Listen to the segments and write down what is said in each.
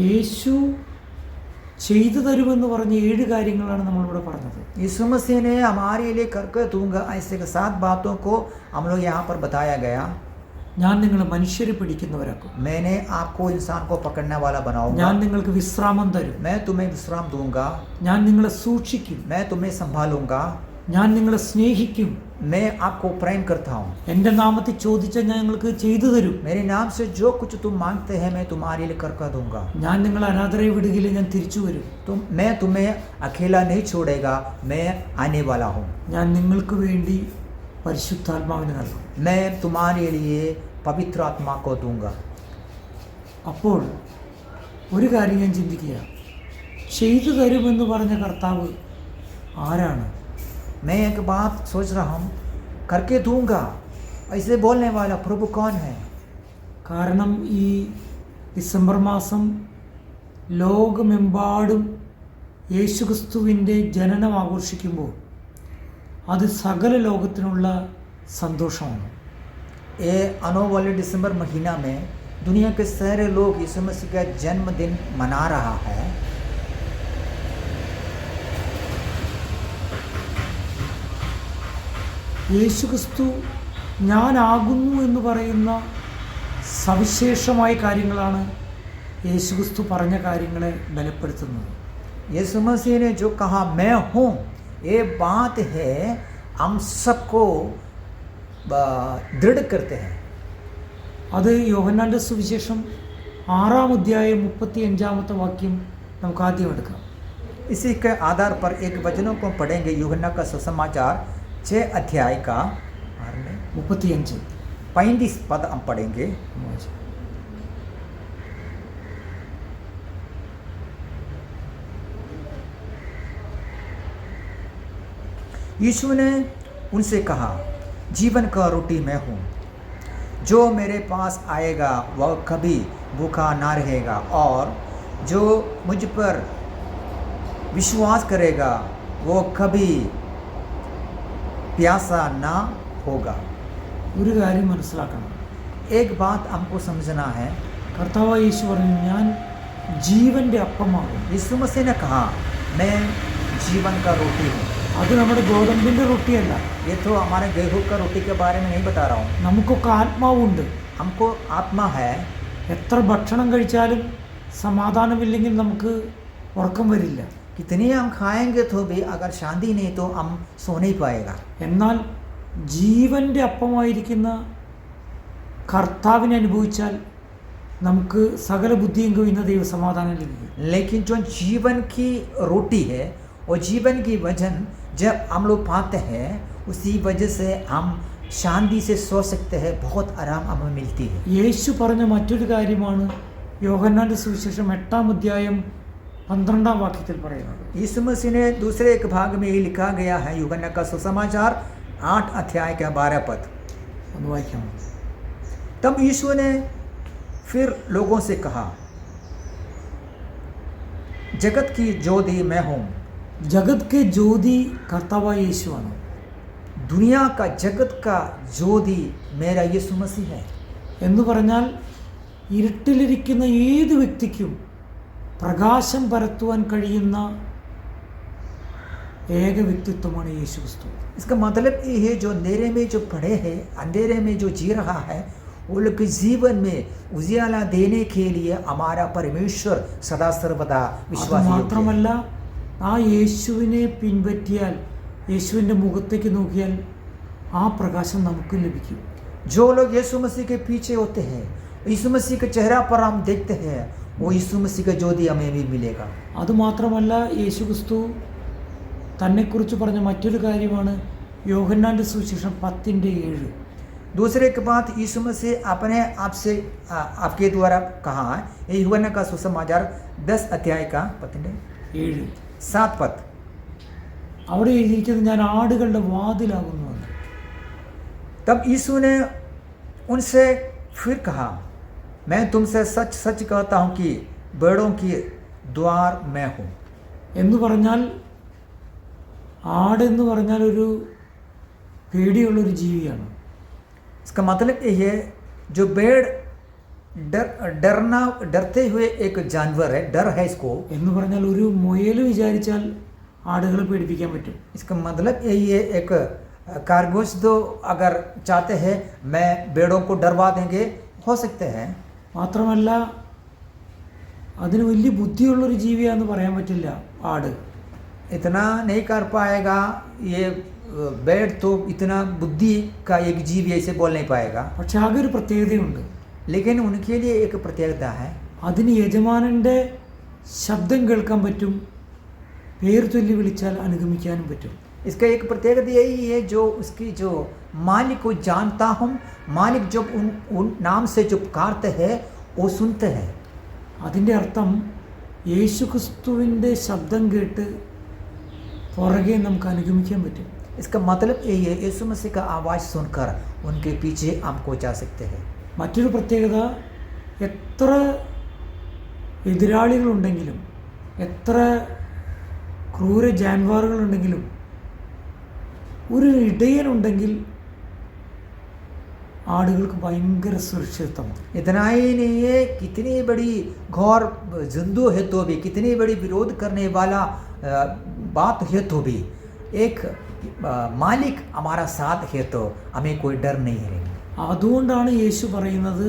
യേശു ചെയ്തു തരുമെന്ന് പറഞ്ഞ 7 കാര്യങ്ങളാണ് നമ്മളിവിടെ പറഞ്ഞത്. यीशु मसीह ने हमारे लिए करके दूंगा ऐसे 7 बातों को हम लोग यहाँ पर बताया गया. ഞാൻ നിങ്ങളെ മനുഷ്യരെ പിടിക്കുന്നവരാക്കും. मैंने आपको इंसान को पकड़ने वाला बनाऊंगा. ഞാൻ നിങ്ങൾക്ക് വിശ്രാമം തരും. मैं तुम्हें विश्राम दूंगा. ഞാൻ നിങ്ങളെ സൂക്ഷിക്കും. मैं तुम्हें संभालूंगा. ഞാൻ നിങ്ങളെ സ്നേഹിക്കും. मैं आपको प्रेम करता हूँ. എൻ്റെ നാമത്തിൽ ചോദിച്ചാൽ ഞാൻ നിങ്ങൾക്ക് ചെയ്തു തരും. मेरे नाम से जो कुछ तुम मांगते हैं मैं तुम्हारे लिए करके दूंगा. ഞാൻ നിങ്ങളെ അനാഥരായി വിടുകയില്ല, ഞാൻ തിരിച്ചു വരും. मैं तुम्हें अकेला नहीं छोड़ेगा, मैं आने वाला हूँ. ഞാൻ നിങ്ങൾക്ക് വേണ്ടി പരിശുദ്ധാത്മാവിനെ നൽകും. मैं तुम्हारे लिए पवित्र आत्मा को दूंगा. അപ്പോൾ ഒരു കാര്യം ഞാൻ ചിന്തിക്കുക, ചെയ്തു തരുമെന്ന് പറഞ്ഞ കർത്താവ് ആരാണ്? मैं एक बात सोच रहा हूँ, करके दूंगा ऐसे बोलने वाला प्रभु कौन है? കാരണം ഈ ഡിസംബർ മാസം ലോകമെമ്പാടും യേശുക്രിസ്തുവിൻ്റെ ജനനം ആഘോഷിക്കുമ്പോൾ അത് സകല ലോകത്തിനുള്ള സന്തോഷമാണ്. ये आने वाले दिसंबर महीना में दुनिया के सारे लोग यीशु मसीह का जन्मदिन मना रहा है. യേശുക്രിസ്തു ഞാനാകുന്നു എന്ന് പറയുന്ന സവിശേഷമായ കാര്യങ്ങളാണ് യേശുക്രിസ്തു പറഞ്ഞ കാര്യങ്ങളെ ബലപ്പെടുത്തുന്നത്. यीशु मसीह ने जो कहा मैं हूँ, ये बात है हम सबको दृढ़ करते हैं. അത് യോഹന്നാൻ്റെ സുവിശേഷം 6-ാം അധ്യായം 35-ാമത്തെ വാക്യം നമുക്ക് ആദ്യം എടുക്കാം. इसी के आधार पर एक वचनों को पढ़ेंगे. यूहन्ना का सुसमाचार 6 अध्याय का 35 पद हम पढ़ेंगे. यीशु ने उनसे कहा, जीवन का रोटी मैं हूँ, जो मेरे पास आएगा वह कभी भूखा ना रहेगा और जो मुझ पर विश्वास करेगा वो कभी प्यासा ना होगा. ഒരു കാര്യം മനസ്സിലാക്കണം. एक बात हमको समझना है. കർത്താവ് യേശു പറഞ്ഞു, ഞാൻ ജീവൻ്റെ അപ്പമാകും. यीशु मसीह ने कहा मैं जीवन का रोटी हूँ. അത് നമ്മുടെ ഗോതമ്പിൻ്റെ റൊട്ടിയല്ല. ये तो हमारे गेहूं का रोटी के बारे में नहीं बता रहा हूँ. നമുക്കൊക്കെ ആത്മാവുണ്ട്. हमको आत्मा है. എത്ര ഭക്ഷണം കഴിച്ചാലും സമാധാനമില്ലെങ്കിൽ നമുക്ക് ഉറക്കം വരില്ല. कितनी हम खाएंगे तो भी अगर शांति नहीं तो हम सो नहीं पाएगा. എന്നാൽ ജീവൻ്റെ അപ്പമായിരിക്കുന്ന കർത്താവിനെ അനുഭവിച്ചാൽ നമുക്ക് സകല ബുദ്ധിയും കവിയുന്ന ദൈവസമാധാനം ലഭിക്കും. लेकिन जो जीवन की रोटी है और जीवन की वजन जब हम लोग पाते हैं उसी वजह से हम शांति से सो सकते हैं, बहुत आराम हमें मिलती है. യേശു പറഞ്ഞ മറ്റൊരു കാര്യമാണ് യോഹന്നാൻ്റെ സുവിശേഷം 8-ാം അധ്യായം 12-ാം വാക്യത്തിൽ പറയുന്നത്. यीशु मसीह ने दूसरे एक भाग में ये लिखा गया है. यूहन्ना का सुसमाचार 8 अध्याय का 12 पद. ഒന്ന് വായിക്കാം. तब यीशु ने फिर लोगों से कहा, जगत की ज्योति मैं हूँ. ജഗത് കെ ജ്യോതി കർത്താവായ യേശുവാണ്. दुनिया का जगत का ज्योति मेरा यीशु मसीह है. എന്ന് പറഞ്ഞാൽ ഇരുട്ടിലിരിക്കുന്ന ഏത് വ്യക്തിക്കും പ്രകാശം പരത്തുവാൻ കഴിയുന്ന ഏക വ്യക്തിത്വമാണ് യേശുക്രിസ്തു. इसका मतलब ये है जो अंधेरे में जो पड़े हैं, अंधेरे में जो जी रहा है, वो लोग के जीवन में उजियाला देने के लिए हमारा परमेश्वर सदा सर्वदा विश्वासी है. മാത്രമല്ല ആ യേശുവിനെ പിൻപറ്റിയാൽ, യേശുവിൻ്റെ മുഖത്തേക്ക് നോക്കിയാൽ ആ പ്രകാശം നമുക്ക് ലഭിക്കും. जो लोग यीशु मसीह के पीछे होते हैं, यीशु मसीह के चेहरा पर हम देखते हैं, वो यीशु मसीह का ज्योति हमें भी मिलेगा. അതുമാത്രമല്ല യേശുക്രിസ്തു തന്നെക്കുറിച്ച് പറഞ്ഞ മറ്റൊരു കാര്യമാണ് യോഹന്നാൻ്റെ സുവിശേഷം 10:7. दूसरे के बाद यीशु मसीह अपने आप से आपके द्वारा कहा है. ये यूहन्ना का सुसमाचार 10 अध्याय का 7 पद. അവിടെ എഴുതിയിരിക്കുന്നത് ഞാൻ ആടുകളുടെ വാതിലാകുന്നു. तब यीशु ने उनसे फिर कहा, मैं तुमसे सच सच कहता हूँ कि भेड़ों की द्वार मैं हूँ. എന്ന് പറഞ്ഞാൽ ആടെന്ന് പറഞ്ഞാൽ ഒരു പേടിയുള്ളൊരു ജീവിയാണ്. इसका मतलब ये है जो भेड़ डरते हुए एक जानवर है, डर है इसको। എന്ന് പറഞ്ഞാൽ ഒരു മുയൽ വിചാരിച്ചാൽ ആടുകളെ പേടിപ്പിക്കാൻ പറ്റും. इसका मतलब यही है, एक खरगोश तो अगर चाहते हैं मैं भेड़ों को डरवा देंगे, हो सकते हैं। മാത്രമല്ല അതിന് വലിയ ബുദ്ധിയുള്ളൊരു ജീവിയാന്ന് പറയാൻ പറ്റില്ല ആട്. इतना नहीं कर पाएगा ये भेड़, तो इतना बुद्धि का एक जीव ऐसे बोल नहीं पाएगा। പക്ഷെ ആകെ ഒരു പ്രത്യേകതയുണ്ട്. लेकिन उनके लिए एक प्रत्येकता है, അതിന് യജമാനൻ്റെ ശബ്ദം കേൾക്കാൻ പറ്റും, പേര് ചൊല്ലി വിളിച്ചാൽ അനുഗമിക്കാനും പറ്റും. इसका एक प्रत्येकता यही है, जो उसकी जो मालिक को जानता हूँ, मालिक जब उन नाम से जो पुकारते हैं वो सुनते हैं। അതിൻ്റെ അർത്ഥം യേശുക്രിസ്തുവിൻ്റെ ശബ്ദം കേട്ട് പുറകെ നമുക്ക് അനുഗമിക്കാൻ പറ്റും. इसका मतलब यही है, यीशु मसीह का आवाज़ सुनकर उनके पीछे हमको जा सकते हैं। മറ്റൊരു പ്രത്യേകത, എത്ര എതിരാളികളുണ്ടെങ്കിലും എത്ര ക്രൂര ജാൻവാറുകളുണ്ടെങ്കിലും ഒരു ഇടയനുണ്ടെങ്കിൽ ആടുകൾക്ക് ഭയങ്കര സുരക്ഷിതത്വമാണ്. इतना ही नहीं है, कितनी बड़ी घोर जंतु है तो भी, कितनी बड़ी विरोध करने वाला बात है तो भी, एक मालिक हमारा साथ है तो हमें कोई डर नहीं है। അതുകൊണ്ടാണ് യേശു പറയുന്നത്,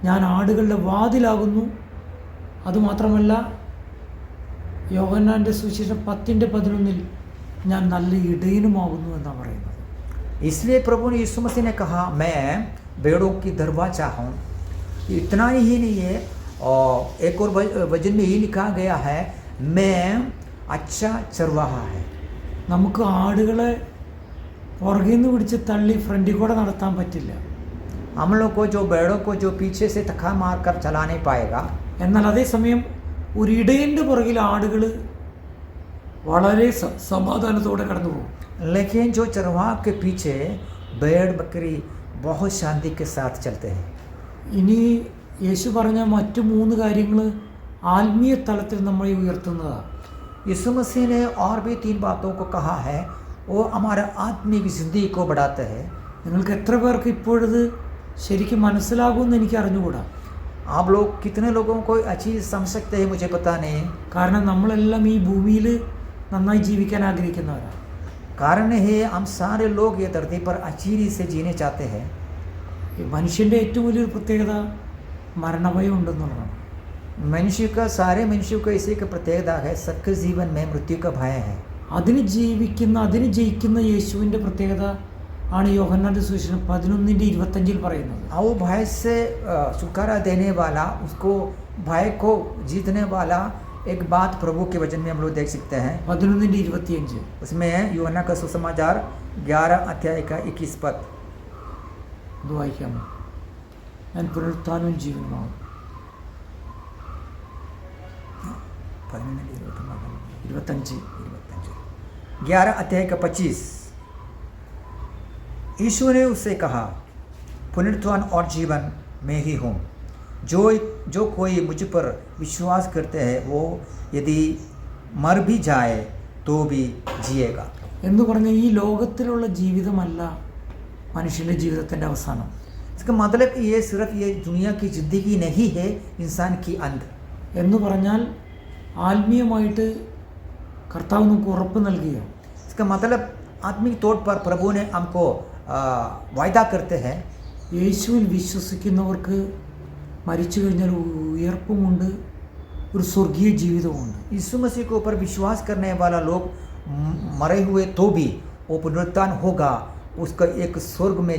ഞാൻ ആടുകളുടെ വാതിലാകുന്നു. അതുമാത്രമല്ല, യോഹന്നാൻ്റെ സുവിശേഷം 10:11 ഞാൻ നല്ല ഇടയനുമാകുന്നു എന്നാണ് പറയുന്നത്. इसलिए प्रभु ने यीशु मसीह ने कहा, मैं भेड़ों की दरवाजा हूँ। इतना ही नहीं है, और एक और वचन में ये लिखा गया है, मैं अच्छा चरवाहा है। നമുക്ക് ആടുകളെ പുറകിൽ നിന്ന് പിടിച്ച് തള്ളി ഫ്രണ്ടിൽ കൂടെ നടത്താൻ പറ്റില്ല. हम लोग को जो भेड़ों को जो पीछे से धक्का मार कर चला नहीं पाएगा। എന്നാൽ അതേസമയം ഒരു ഇടയൻ്റെ പുറകിൽ ആടുകൾ വളരെ സമാധാനത്തോടെ കടന്നു പോകും. लेकिन जो चरवाहा के पीछे भेड़ बकरी बहुत शांति के साथ चलते हैं। ഇനി യേശു പറഞ്ഞ മറ്റു 3 കാര്യങ്ങൾ ആത്മീയ തലത്തിൽ നമ്മളെ ഉയർത്തുന്നതാണ്. यीशु मसीह ने और भी 3 बातों को कहा है, वो हमारे आत्मिक जिंदगी को बढ़ाते हैं। നിങ്ങൾക്ക് എത്ര പേർക്ക് ഇപ്പോഴത് ശരിക്കും മനസ്സിലാകുമെന്ന് എനിക്ക് അറിഞ്ഞുകൂടാ. आप लोग कितने लोगों को अच्छी समझ सकते हैं, मुझे पता नहीं। കാരണം നമ്മളെല്ലാം ഈ ഭൂമിയിൽ നന്നായി ജീവിക്കാൻ ആഗ്രഹിക്കുന്നവരാണ്. कारण है, हम सारे लोग ये धरती पर अच्छी रीति से जीने चाहते हैं। മനുഷ്യൻ്റെ ഏറ്റവും വലിയൊരു പ്രത്യേകത മരണഭയം ഉണ്ടെന്നുള്ളതാണ്. मनुष्य का, सारे मनुष्यों का इसी का प्रत्येकता है, सबके जीवन में मृत्यु का भय है। അതിന് ജയിക്കുന്ന യേശുവിൻ്റെ പ്രത്യേകത ആണ് യോഹന്നാൻ്റെ സുവിശേഷം 11:25 പറയുന്നത്. वो भय से छुटकारा देने वाला, उसको भय को जीतने वाला एक बात प्रभु के वचन में हम लोग देख सकते हैं। 11:25 उसमें यूहन्ना का सुसमाचार 11 अध्याय का 21 पद। ഇത് വായിക്കാമോ? ഞാൻ പുനരുത്ഥാനവും ജീവനുമാകും. 11 अध्याय का 25। यीशु ने उससे कहा, पुनरुत्थान और जीवन मैं ही हूँ, जो कोई मुझ पर विश्वास करते हैं वो यदि मर भी जाए तो भी जिएगा। എന്ന് പറഞ്ഞാൽ ഈ ലോകത്തിലുള്ള ജീവിതമല്ല മനുഷ്യൻ്റെ ജീവിതത്തിൻ്റെ അവസാനം. इसका मतलब ये सिर्फ ये दुनिया की ज़िंदगी नहीं है, इंसान की अंत। എന്ന് പറഞ്ഞാൽ ആത്മീയമായിട്ട് കർത്താവ് നമുക്ക് ഉറപ്പ് നൽകുകയോ, इसका मतलब आत्मिक तौर पर प्रभु ने हमको वायदा करते हैं, യേശുവിൽ വിശ്വസിക്കുന്നവർക്ക് മരിച്ചു കഴിഞ്ഞാൽ ഉയർപ്പുമുണ്ട്, ഒരു സ്വർഗീയ ജീവിതമുണ്ട്. यीशु मसीह के ऊपर विश्वास करने वाला लोग मरे हुए तो भी वो पुनरुत्थान होगा, उसका एक स्वर्ग में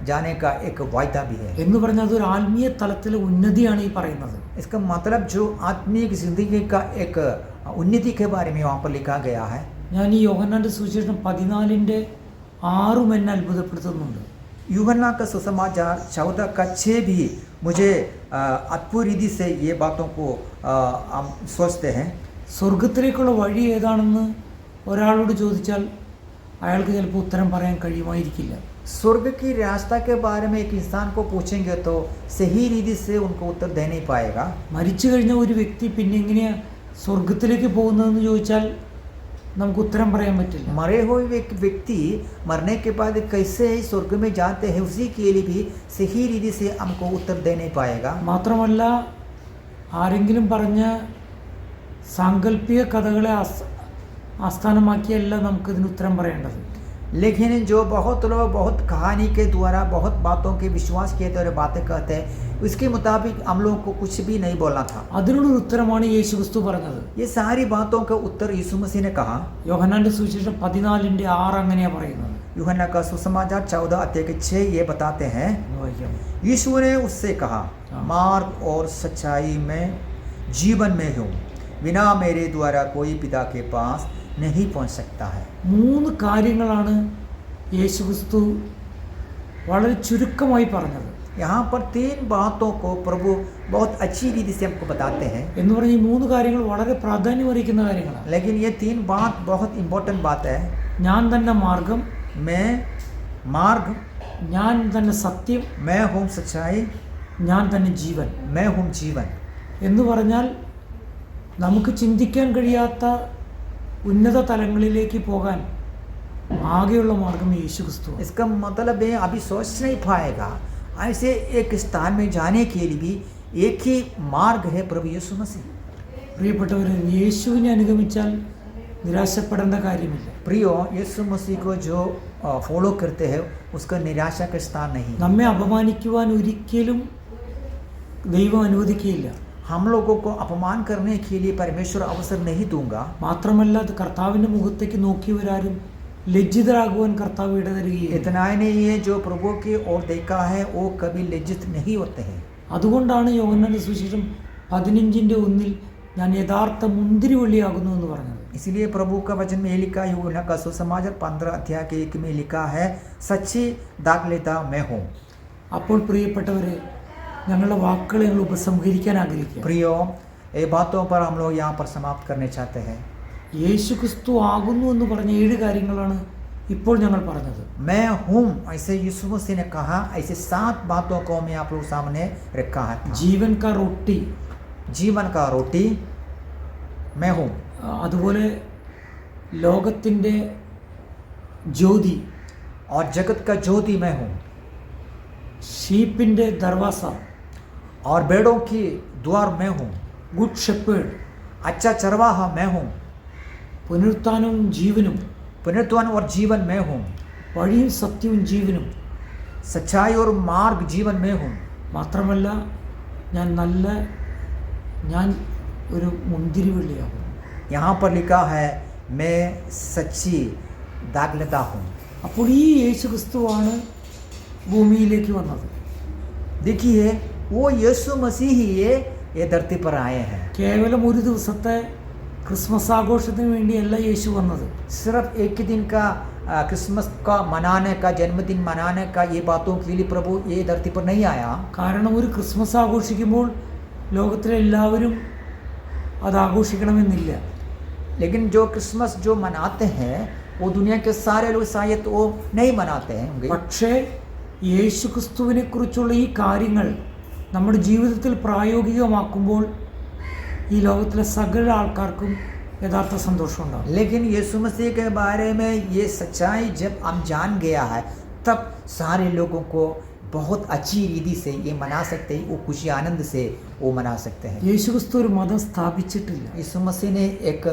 जाने का एक वायदा भी है। എന്ന് പറഞ്ഞാൽ അതൊരു ആത്മീയ തലത്തിലെ ഉന്നതിയാണ് ഈ പറയുന്നത്. इसका मतलब जो आत्मिक जिंदगी का एक उन्नति के बारे में वहाँ पर लिखा गया है। ഞാൻ ഈ യോഹന്നാൻ്റെ സുവിശേഷം 14:6 എന്നെ അത്ഭുതപ്പെടുത്തുന്നുണ്ട്. यूहन्ना का सुसमाचार 14 का 6 भी मुझे अद्भुत रीति से ये बातों को हम सोचते हैं। സ്വർഗത്തിലേക്കുള്ള വഴി ഏതാണെന്ന് ഒരാളോട് ചോദിച്ചാൽ അയാൾക്ക് ചിലപ്പോൾ ഉത്തരം പറയാൻ കഴിയുമായിരിക്കില്ല. स्वर्ग की रास्ता के बारे में एक इंसान को पूछेंगे तो सही रीति से उनको उत्तर दे नहीं पाएगा। മരിച്ചു കഴിഞ്ഞ ഒരു വ്യക്തി പിന്നെ എങ്ങനെയാണ് സ്വർഗത്തിലേക്ക് പോകുന്നതെന്ന് ചോദിച്ചാൽ നമുക്ക് ഉത്തരം പറയാൻ പറ്റില്ല. मरे हुए व्यक्ति मरने के बाद कैसे स्वर्ग में जाते हैं उसी के लिए भी सही रीति से हमको उत्तर दे नहीं पाएगा. മാത്രമല്ല ആരെങ്കിലും പറഞ്ഞ സാങ്കല്പിക കഥകളെ ആസ്ഥാനമാക്കിയല്ല നമുക്കിതിന് ഉത്തരം പറയേണ്ടത്. लेकिन जो बहुत लोग बहुत कहानी के द्वारा बहुत बातों के विश्वास के द्वारा बातें कहते हैं उसके मुताबिक हम लोगों को कुछ भी नहीं बोलना था. അതിനുള്ള ഉത്തരമാണ് യേശു ക്രിസ്തു പറഞ്ഞത്. ये सारी बातों का उत्तर यीशु मसीह ने कहा. യോഹന്നാന്റെ സുവിശേഷം 14:6 അങ്ങനെയാ പറയുന്നത്. यूहन्ना का सुसमाचार 14 अध्याय के 6 ये बताते हैं. यीशु ने उससे कहा मार्ग और सच्चाई में जीवन में हूँ बिना मेरे द्वारा कोई पिता के पास नहीं पहुँच सकता है. 3 കാര്യങ്ങളാണ് യേശു ക്രിസ്തു വളരെ ചുരുക്കമായി പറഞ്ഞത്. यहाँ पर 3 बातों को प्रभु बहुत अच्छी रीति से हमको बताते हैं. എന്ന് പറഞ്ഞ ഈ 3 കാര്യങ്ങൾ വളരെ പ്രാധാന്യമർഹിക്കുന്ന കാര്യങ്ങളാണ്. लेकिन ये 3 बात बहुत इम्पोर्टेंट बात है. ഞാൻ തന്നെ മാർഗം, मैं मार्ग, ഞാൻ തന്നെ സത്യം, मैं हूँ सच्चाई, ഞാൻ തന്നെ ജീവൻ. मैं हूँ जीवन. എന്ന് പറഞ്ഞാൽ നമുക്ക് ചിന്തിക്കാൻ കഴിയാത്ത ഉന്നത തലങ്ങളിലേക്ക് പോകാൻ ആകെയുള്ള മാർഗം യേശു ക്രിസ്തു. इसका मतलब है अभी सोच नहीं पाएगा ऐसे एक स्थान में जाने के लिए भी एक ही मार्ग है प्रभु यीशु मसीह. പ്രിയപ്പെട്ടവരെ, യേശുവിനെ അനുഗമിച്ചാൽ നിരാശപ്പെടേണ്ട കാര്യമില്ല. प्रियो यीशु मसीह को जो फॉलो करते हैं उसका निराशा का स्थान नहीं. നമ്മെ അപമാനിക്കുവാൻ ഒരിക്കലും ദൈവം അനുവദിക്കുകയില്ല. हम लोगों को अपमान करने के लिए परमेश्वर अवसर नहीं दूंगा. മാത്രമല്ല അത് കർത്താവിൻ്റെ മുഖത്തേക്ക് നോക്കിയവരാരും ലജ്ജിതരാകുവാൻ കർത്താവ് ഇടതരുകയില്ല. इतना ही नहीं है जो प्रभु की ओर देखा है वो कभी लज्जित नहीं होते हैं. അതുകൊണ്ടാണ് യോഹന്നാന്റെ സുവിശേഷം 15:1 ഞാൻ യഥാർത്ഥ മുന്തിരിവള്ളിയാകുന്നു എന്ന് പറഞ്ഞത്. इसलिए प्रभु का वचन में लिखा है यूहन्ना का सुसमाचार 15 अध्याय के 1 में लिखा है सच्ची दाखलता मैं हूँ. അപ്പോൾ പ്രിയപ്പെട്ടവരെ, ഞങ്ങളുടെ വാക്കുകളെ ഞങ്ങൾ ഉപസംഹരിക്കാൻ ആഗ്രഹിക്കുക. प्रियो ये बातों पर हम लोग यहाँ पर समाप्त करने चाहते हैं. യേശു ക്രിസ്തു ആകുന്നു എന്ന് പറഞ്ഞ 7 കാര്യങ്ങളാണ് ഇപ്പോൾ ഞങ്ങൾ പറഞ്ഞത്. मैं हूँ ऐसे यीशु मसीह ने कहा. ऐसे 7 बातों को मैं आप लोग सामने रखा है. ജീവൻ കാ റൊട്ടി, जीवन का रोटी मैं हूँ. അതുപോലെ ലോകത്തിൻ്റെ ജ്യോതി, और जगत का ज्योति मैं हूँ. ഷീപ്പിൻ്റെ ദർവാസ, और भेड़ों की द्वार मैं हूँ. ഗുഡ് ഷെപ്പേർഡ്, अच्छा चरवाहा मैं हूँ. പുനരുത്ഥാനവും ജീവനും, पुनरुत्थान और जीवन मैं हूँ. വഴിയും സത്യവും ജീവനും. सच्चाई और मार्ग जीवन में हूँ. മാത്രമല്ല ഞാൻ ഒരു മുന്തിരിവള്ളിയാകും. यहाँ पर लिखा है मैं सच्ची दाखलता हूँ. അപ്പോൾ ഈ യേശു ക്രിസ്തുവാണ് ഭൂമിയിലേക്ക് വന്നത്. देखिए वो यीशु मसीह ही ये धरती पर आए हैं. കേവലം ഒരു ദിവസത്തെ ക്രിസ്മസ് ആഘോഷത്തിന് വേണ്ടിയല്ല യേശു വന്നത്. सिर्फ एक ही दिन का क्रिसमस का मनाने का जन्मदिन मनाने का ये बातों के लिए प्रभु ये धरती पर नहीं आया. കാരണം ഒരു ക്രിസ്മസ് ആഘോഷിക്കുമ്പോൾ ലോകത്തിലെ എല്ലാവരും അത് ആഘോഷിക്കണമെന്നില്ല. लेकिन जो क्रिसमस जो मनाते हैं वो दुनिया के सारे लोग शायद वो नहीं मनाते हैं. പക്ഷേ യേശു ക്രിസ്തുവിനെ കുറിച്ചുള്ള ഈ കാര്യങ്ങൾ നമ്മുടെ ജീവിതത്തിൽ പ്രായോഗികമാക്കുമ്പോൾ ഈ ലോകത്തിലെ സകല ആൾക്കാർക്കും യഥാർത്ഥ സന്തോഷമുണ്ടാകും. लेकिन यीशु मसीह के बारे में ये सच्चाई जब हम जान गया है तब सारे लोगों को बहुत अच्छी रीति से ये मना सकते हैं. वो खुशी आनंद से वो मना सकते हैं. യേശു ക്രിസ്തു ഒരു മതം സ്ഥാപിച്ചിട്ടില്ല. यीशु मसीह ने एक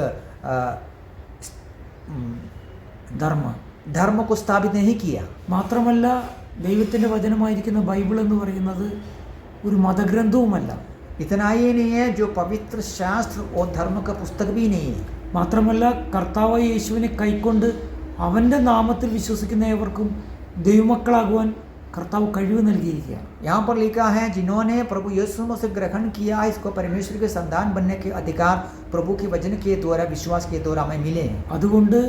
धर्म को स्थापित नहीं किया. മാത്രമല്ല ദൈവത്തിൻ്റെ വചനമായിരിക്കുന്ന ബൈബിൾ എന്ന് പറയുന്നത് ഒരു മതഗ്രന്ഥവുമല്ല. इतना ही नहीं है जो पवित्र शास्त्र और धर्म का पुस्तक भी नहीं है. മാത്രമല്ല കർത്താവായ യേശുവിനെ കൈക്കൊണ്ട് അവൻ്റെ നാമത്തിൽ വിശ്വസിക്കുന്ന ഏവർക്കും ദൈവമക്കളാകുവാൻ കർത്താവ് കഴിവ് നൽകിയിരിക്കുക. यहाँ पर लिखा है जिन्होंने प्रभु यीशु मसीह ग्रहण किया इसको परमेश्वर के संतान बनने के अधिकार प्रभु के वचन के द्वारा विश्वास के द्वारा हमें मिले हैं. അതുകൊണ്ട്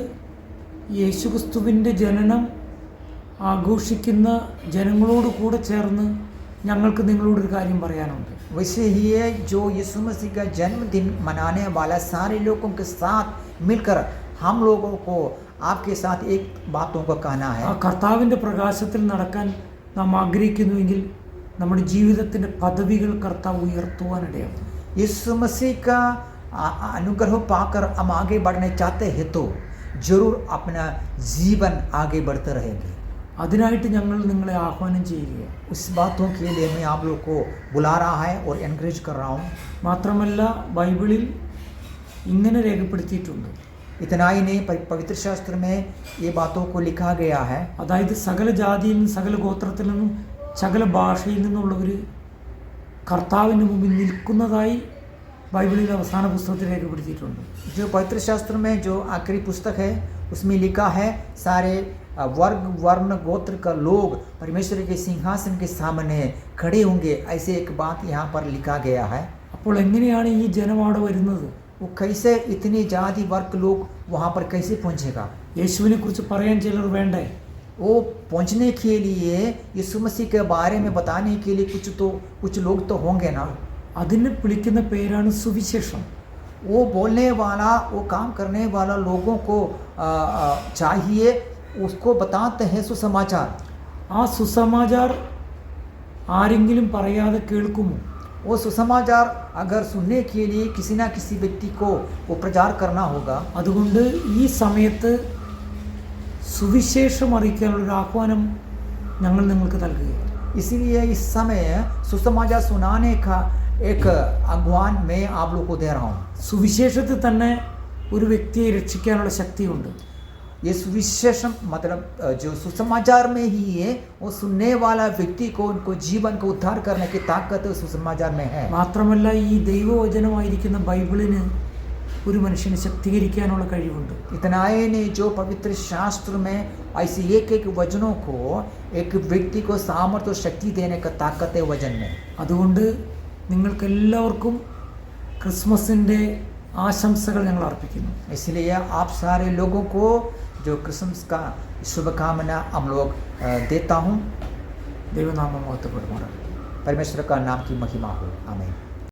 യേശുക്രിസ്തുവിൻ്റെ ജനനം ആഘോഷിക്കുന്ന ജനങ്ങളോട് കൂടെ ചേർന്ന് ഞങ്ങൾക്ക് നിങ്ങളോടൊരു കാര്യം പറയാനുണ്ട്. वैसे ही है जो यीशु मसीह का जन्मदिन मनाने वाला सारे लोगों के साथ मिलकर हम लोगों को आपके साथ एक बातों को कहना है. ആ കർത്താവിൻ്റെ പ്രകാശത്തിൽ നടക്കാൻ നാം ആഗ്രഹിക്കുന്നുവെങ്കിൽ നമ്മുടെ ജീവിതത്തിൻ്റെ പദവികൾ കർത്താവ് ഉയർത്തുവാനിടയാകും. यीशु मसीह का अनुग्रह पाकर हम आगे बढ़ने चाहते हैं तो जरूर अपना जीवन आगे बढ़ते रहेंगे। അതിനായിട്ട് ഞങ്ങൾ നിങ്ങളെ ആഹ്വാനം ചെയ്യുകയാണ്. उस बातों के लिए मैं आप लोग को बुला रहा है और एनकरेज कर रहा हूँ। മാത്രമല്ല ബൈബിളിൽ ഇങ്ങനെ രേഖപ്പെടുത്തിയിട്ടുണ്ട്. इतना ही नहीं, पवित्र शास्त्र में ये बातों को लिखा गया है, അതായത് സകല ജാതിയിൽ നിന്നും സകല ഗോത്രത്തിൽ നിന്നും സകല ഭാഷയിൽ നിന്നുള്ളവർ കർത്താവിന് മുമ്പിൽ നിൽക്കുന്നതായി ബൈബിളിൽ അവസാന പുസ്തകത്തിൽ രേഖപ്പെടുത്തിയിട്ടുണ്ട്. जो पवित्र शास्त्र में जो आखिरी पुस्तक है उसमें लिखा है सारे वर्ग वर्ण गोत्र का लोग परमेश्वर के सिंहासन के सामने खड़े होंगे, ऐसे एक बात यहाँ पर लिखा गया है। അപ്പോൾ എങ്ങനെയാണ് ഈ ജനം അവിടെ വരുന്നത്? वो कैसे इतनी जाति वर्ग लोग वहाँ पर कैसे पहुँचेगा? യേശുവിനെ കുറിച്ച് പറയാൻ ചിലർ വേണ്ടേ? वो पहुँचने के लिए यीशु मसीह के बारे में बताने के लिए कुछ लोग तो होंगे ना। അതിന് വിളിക്കുന്ന പേരാണ് സുവിശേഷം. वो बोलने वाला, वो काम करने वाला लोगों को चाहिए, उसको बताते हैं सुसमाचार। ആ സുസമാചാർ ആരെങ്കിലും പറയാതെ കേൾക്കുമോ? वो सुसमाचार अगर सुनने के लिए किसी ना किसी व्यक्ति को वो प्रचार करना होगा। അതുകൊണ്ട് ഈ സമയത്ത് സുവിശേഷം അറിയിക്കാനുള്ളൊരു ആഹ്വാനം ഞങ്ങൾ നിങ്ങൾക്ക് നൽകുകയാണ്. इसीलिए इस समय सुसमाचार सुनाने का एक आह्वान मैं आप लोग को दे रहा हूँ। സുവിശേഷത്തിൽ തന്നെ ഒരു വ്യക്തിയെ രക്ഷിക്കാനുള്ള ശക്തിയുണ്ട്. ये सुविशेषम मतलब जो सुसमाचार में ही है, वो सुनने वाला व्यक्ति को उनको जीवन को उद्धार करने की ताकत सुसमाचार में है। മാത്രമല്ല ഈ ദൈവവചനമായിരിക്കുന്ന ബൈബിളിന് ഒരു മനുഷ്യനെ ശക്തീകരിക്കാനുള്ള കഴിവുണ്ട്. इतना ही नहीं, जो पवित्र शास्त्र में ऐसे एक एक वचनों को एक व्यक्ति को सामर्थ्य और शक्ति देने का ताकत है वचन में। അതുകൊണ്ട് നിങ്ങൾക്കെല്ലാവർക്കും ക്രിസ്മസിൻ്റെ ആശംസകൾ ഞങ്ങൾ അർപ്പിക്കുന്നു. इसलिए आप सारे लोगों को जो क्रिसमस का शुभकामना हम लोग देता हूँ। ദൈവനാമം മഹത്വപ്പെടുമാറാകട്ടെ. परमेश्वर का नाम की महिमा हो, आमीन।